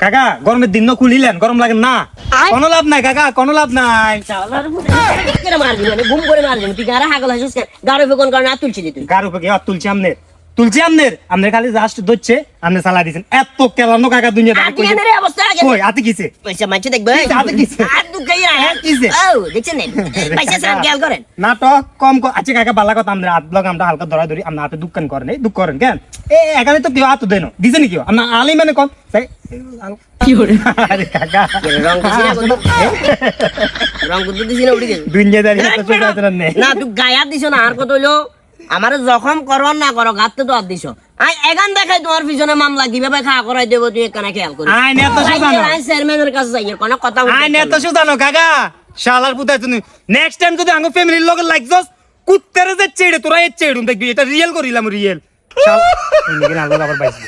কাকা গরমের দিন না খুলিলেন গরম লাগে না কোনো লাভ নাই কাকা কোনো লাভ নাই ঘুম করে মারবি তুই গাড়া হাগল হাসিস গাড়ো ফেকন কারণে আর তুলছি তুই গার উপরে তুলছি আমনের খালি জাস্ট ধরছে আপনি চালা দিছেন এত কেলানো কাকা দুনিয়া অবস্থা কই আতে কিছে পয়সা মানছে দেখবে আতে কিছে আর দুঃখ কিছে ও দেখছেন পয়সা সাম খেয়াল করেন নাটক কম আচ্ছা কাকা বালা কথা আমরা হাত ব্লগ আমরা হালকা ধরা ধরি আমরা হাতে দোকান করেন এই দুঃখ করেন কেন এখানে তো কেউ হাত দেন দিছে নি কেউ আমরা আলি মানে কম কি করে আরে কাকা রং দিছি না রং করতে দিছি না উড়ি গেল দুনিয়াদারি তো ছোট আছে না না তুই গায়া দিছ না আর কত হইলো আমারে জখম করো না করো গাতে তো আর দিছ আই এখান দেখাই তোমার পিছনে মামলা কিভাবে খা করাই দেব তুই এখানে খেয়াল করিস আইন এত সুজানো আই চেয়ারম্যানের কাছে যাই কোনো কথা আইন এত সুজানো কাকা শালার পুতাই তুমি নেক্সট টাইম যদি আঙ্গো ফ্যামিলির লগে লাগছস কুত্তারে যে চেড়ে তোরা এ চেড়ুন দেখবি এটা রিয়েল করিলাম রিয়েল শালা ইনি আলো আবার পাইছি